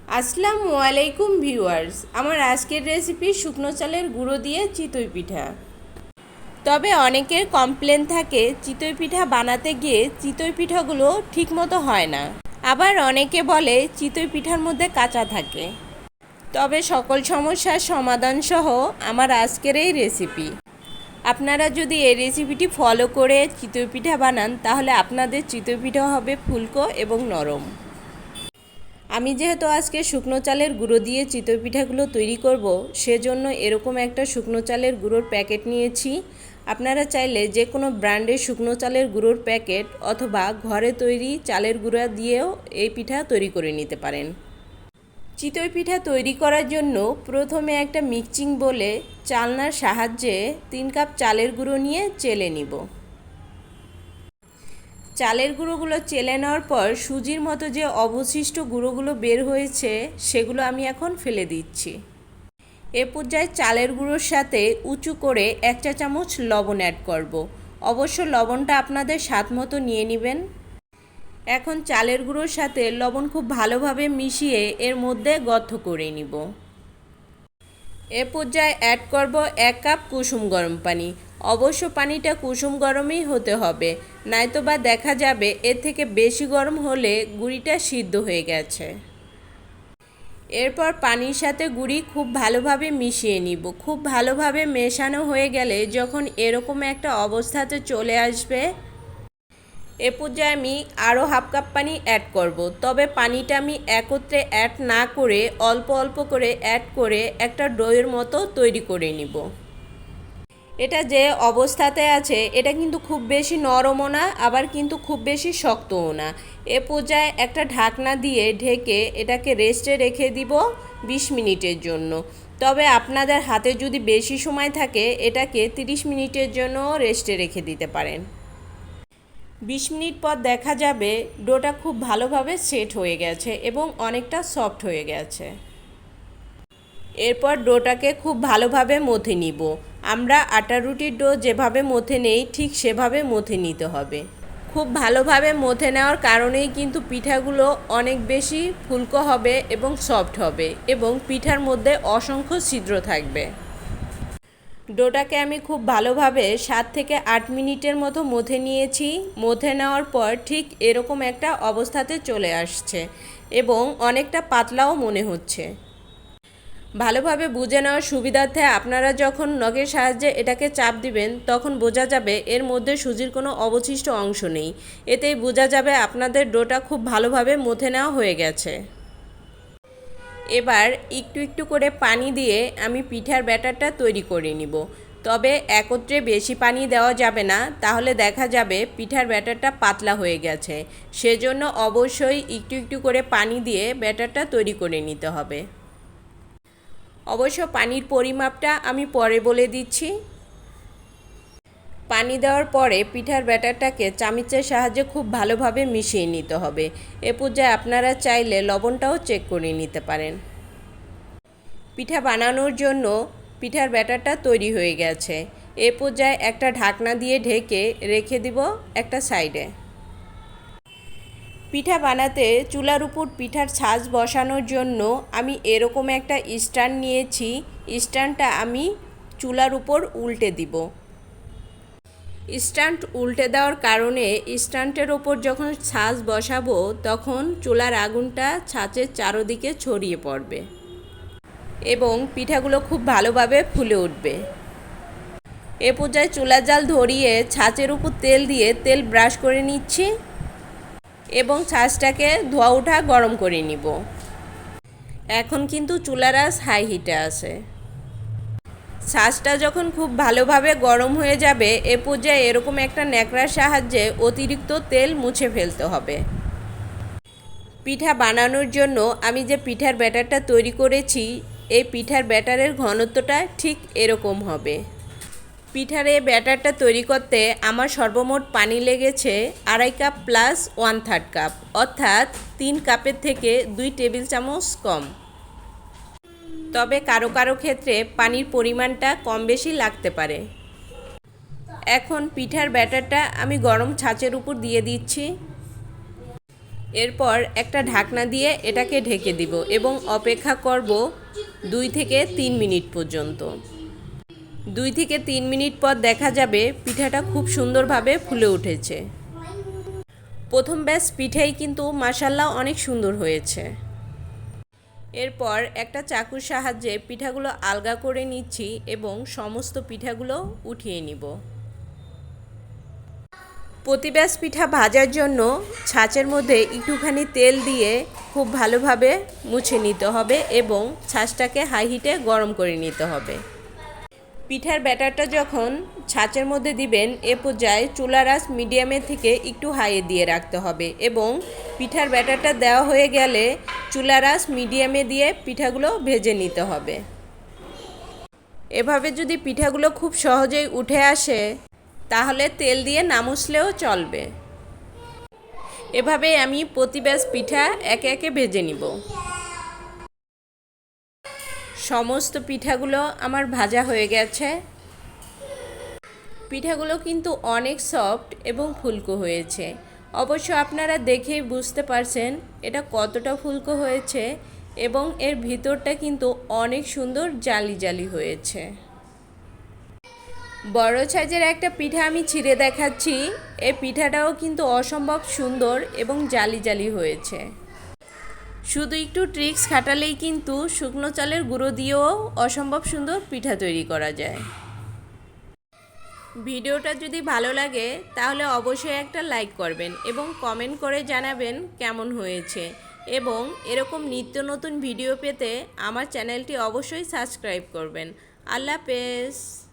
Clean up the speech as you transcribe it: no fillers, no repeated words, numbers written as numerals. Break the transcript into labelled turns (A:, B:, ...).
A: আসসালামু আলাইকুম ভিউয়ার্স, আমার আজকের রেসিপি শুকনো চালের গুঁড়ো দিয়ে চিতই পিঠা। তবে অনেকের কমপ্লেন থাকে চিতই পিঠা বানাতে গিয়ে চিতই পিঠাগুলো ঠিকমতো হয় না। আবার অনেকে বলে চিতই পিঠার মধ্যে কাঁচা থাকে। তবে সকল সমস্যার সমাধান সহ আমার আজকের এই রেসিপি। আপনারা যদি এই রেসিপিটি ফলো করে চিতই পিঠা বানান তাহলে আপনাদের চিতই পিঠা হবে ফুলকো এবং নরম। আমি যেহেতু আজকে শুকনো চালের গুঁড়ো দিয়ে চিতই পিঠাগুলো তৈরি করব, সেজন্য এরকম একটা শুকনো চালের গুঁড়োর প্যাকেট নিয়েছি। আপনারা চাইলে যে কোনো ব্র্যান্ডের শুকনো চালের গুঁড়োর প্যাকেট অথবা ঘরে তৈরি চালের গুঁড়া দিয়েও এই পিঠা তৈরি করে নিতে পারেন। চিতই পিঠা তৈরি করার জন্য প্রথমে একটা মিক্সিং বোলে চালনার সাহায্যে 3 কাপ চালের গুঁড়ো নিয়ে চেলে নিব। চালের গুঁড়োগুলো চেলে নেওয়ার পর সুজির মতো যে অবশিষ্ট গুঁড়োগুলো বের হয়েছে সেগুলো আমি এখন ফেলে দিচ্ছি। এ পর্যায়ে চালের গুঁড়োর সাথে উঁচু করে 1 চা চামচ লবণ অ্যাড করব। অবশ্য লবণটা আপনাদের স্বাদ মতো নিয়ে নেবেন। এখন চালের গুঁড়োর সাথে লবণ খুব ভালোভাবে মিশিয়ে এর মধ্যে গর্ত করে নিব। এ পর্যায়ে অ্যাড করব 1 কাপ কুসুম গরম পানি। অবশ্য পানিটা কুসুম গরমই হতে হবে, নয়তোবা দেখা যাবে এর থেকে বেশি গরম হলে গুঁড়িটা সিদ্ধ হয়ে গেছে। এরপর পানির সাথে গুঁড়ি খুব ভালোভাবে মিশিয়ে নিব। খুব ভালোভাবে মেশানো হয়ে গেলে যখন এরকম একটা অবস্থাতে চলে আসবে, এ পর্যায়ে আমি আরও 1/2 কাপ পানি অ্যাড করব। তবে পানিটা আমি একত্রে অ্যাড না করে অল্প অল্প করে অ্যাড করে একটা ডোয়ের মতো তৈরি করে নিব। এটা যে অবস্থাতে আছে এটা কিন্তু খুব বেশি নরমও না, আবার কিন্তু খুব বেশি শক্তও না। এ পর্যায়ে একটা ঢাকনা দিয়ে ঢেকে এটাকে রেস্টে রেখে দিব 20 মিনিটের জন্য। তবে আপনাদের হাতে যদি বেশি সময় থাকে এটাকে 30 মিনিটের জন্য রেস্টে রেখে দিতে পারেন। 20 মিনিট পর দেখা যাবে ডোটা খুব ভালোভাবে সেট হয়ে গেছে এবং অনেকটা সফট হয়ে গেছে। এরপর ডোটাকে খুব ভালোভাবে মথে নিব। আমরা আটা রুটির ডো যেভাবে মথে নেই ঠিক সেভাবে মথে নিতে হবে। খুব ভালোভাবে মথে নেওয়ার কারণেই কিন্তু পিঠাগুলো অনেক বেশি ফুলকো হবে এবং সফট হবে এবং পিঠার মধ্যে অসংখ্য ছিদ্র থাকবে। ডোটাকে আমি খুব ভালোভাবে 7 থেকে 8 মিনিটের মতো মথে নিয়েছি। মথে নেওয়ার পর ঠিক এরকম একটা অবস্থাতে চলে আসছে এবং অনেকটা পাতলাও মনে হচ্ছে। ভালোভাবে বুঝে নেওয়ার সুবিধার্থে আপনারা যখন নখের সাহায্যে এটাকে চাপ দিবেন তখন বোঝা যাবে এর মধ্যে সুজির কোনো অবশিষ্ট অংশ নেই। এতেই বোঝা যাবে আপনাদের ডোটা খুব ভালোভাবে মথে নেওয়া হয়ে গেছে। এবার একটু একটু করে পানি দিয়ে আমি পিঠার ব্যাটারটা তৈরি করে নিব। তবে একত্রে বেশি পানি দেওয়া যাবে না, তাহলে দেখা যাবে পিঠার ব্যাটারটা পাতলা হয়ে গেছে। সেজন্য অবশ্যই একটু একটু করে পানি দিয়ে ব্যাটারটা তৈরি করে নিতে হবে। অবশ্য পানির পরিমাপটা আমি পরে বলে দিচ্ছি। পানি দেওয়ার পরে পিঠার ব্যাটারটাকে চামচের সাহায্যে খুব ভালোভাবে মিশিয়ে নিতে হবে। এ পর্যায়ে আপনারা চাইলে লবণটাও চেক করে নিতে পারেন। পিঠা বানানোর জন্য পিঠার ব্যাটারটা তৈরি হয়ে গেছে। এ পর্যায়ে একটা ঢাকনা দিয়ে ঢেকে রেখে দিব একটা সাইডে। পিঠা বানাতে চুলার উপর পিঠার ছাঁচ বসানোর জন্য আমি এরকম একটা স্ট্যান্ড নিয়েছি। স্ট্যান্ডটা আমি চুলার উপর উল্টে দিব। স্ট্যান্ড উল্টে দেওয়ার কারণে স্ট্যান্ডের ওপর যখন ছাঁচ বসাবো তখন চুলার আগুনটা ছাঁচের চারদিকে ছড়িয়ে পড়বে এবং পিঠাগুলো খুব ভালোভাবে ফুলে উঠবে। এ পর্যায়ে চুলার জাল ধরিয়ে ছাঁচের উপর তেল দিয়ে তেল ব্রাশ করে নিচ্ছি এবং ছাঁচটাকে ধোয়া ওঠা গরম করে নিব। এখন কিন্তু চুলার আঁচ হাই হিটে আছে। ছাঁচটা যখন খুব ভালোভাবে গরম হয়ে যাবে এ পর্যায়ে এরকম একটা ন্যাকড়ার সাহায্যে অতিরিক্ত তেল মুছে ফেলতে হবে। পিঠা বানানোর জন্য আমি যে পিঠার ব্যাটারটা তৈরি করেছি এই পিঠার ব্যাটারের ঘনত্বটা ঠিক এরকম হবে। পিঠার এই ব্যাটারটা তৈরি করতে আমার সর্বমোট পানি লেগেছে 2.5 কাপ প্লাস 1/3 কাপ, অর্থাৎ 3 কাপের থেকে 2 টেবিল চামচ কম। তবে কারো কারো ক্ষেত্রে পানির পরিমাণটা কম বেশি লাগতে পারে। এখন পিঠার ব্যাটারটা আমি গরম ছাঁচের উপর দিয়ে দিচ্ছি। এরপর একটা ঢাকনা দিয়ে এটাকে ঢেকে দিব এবং অপেক্ষা করব 2 থেকে 3 মিনিট পর্যন্ত। 2 থেকে 3 মিনিট পর দেখা যাবে পিঠাটা খুব সুন্দরভাবে ফুলে উঠেছে। প্রথম ব্যাচ পিঠাই কিন্তু মাশাআল্লাহ অনেক সুন্দর হয়েছে। এরপর একটা চাকুর সাহায্যে পিঠাগুলো আলগা করে নিচ্ছি এবং সমস্ত পিঠাগুলো উঠিয়ে নিব। প্রতি ব্যাচ পিঠা ভাজার জন্য ছাঁচের মধ্যে একটুখানি তেল দিয়ে খুব ভালোভাবে মুছে নিতে হবে এবং ছাঁচটাকে হাই হিটে গরম করে নিতে হবে। পিঠার ব্যাটারটা যখন ছাঁচের মধ্যে দিবেন এ পর্যায়ে চুলার আঁচ মিডিয়ামের থেকে একটু হাইয়ে দিয়ে রাখতে হবে এবং পিঠার ব্যাটারটা দেওয়া হয়ে গেলে চুলার আঁচ মিডিয়ামে দিয়ে পিঠাগুলো ভেজে নিতে হবে। এভাবে যদি পিঠাগুলো খুব সহজেই উঠে আসে তাহলে তেল দিয়ে না মুছলেও চলবে। এভাবে আমি প্রতি ব্যাচ পিঠা একে একে ভেজে নিব। সমস্ত পিঠাগুলো আমার ভাজা হয়ে গেছে। পিঠাগুলো কিন্তু অনেক সফট এবং ফুলকো হয়েছে। অবশ্য আপনারা দেখেই বুঝতে পারছেন এটা কতটা ফুলকো হয়েছে এবং এর ভিতরটা কিন্তু অনেক সুন্দর জালি জালি হয়েছে। বড় সাইজের একটা পিঠা আমি ছিঁড়ে দেখাচ্ছি। এই পিঠাটাও কিন্তু অসম্ভব সুন্দর এবং জালি জালি হয়েছে। শুধু একটু ট্রিক্স খাটালেই কিন্তু শুকনো চালের গুঁড়ো দিয়েও অসম্ভব সুন্দর পিঠা তৈরি করা যায়। ভিডিওটা যদি ভালো লাগে তাহলে অবশ্যই একটা লাইক করবেন এবং কমেন্ট করে জানাবেন কেমন হয়েছে এবং এরকম নিত্য নতুন ভিডিও পেতে আমার চ্যানেলটি অবশ্যই সাবস্ক্রাইব করবেন। আল্লাহ হাফেজ।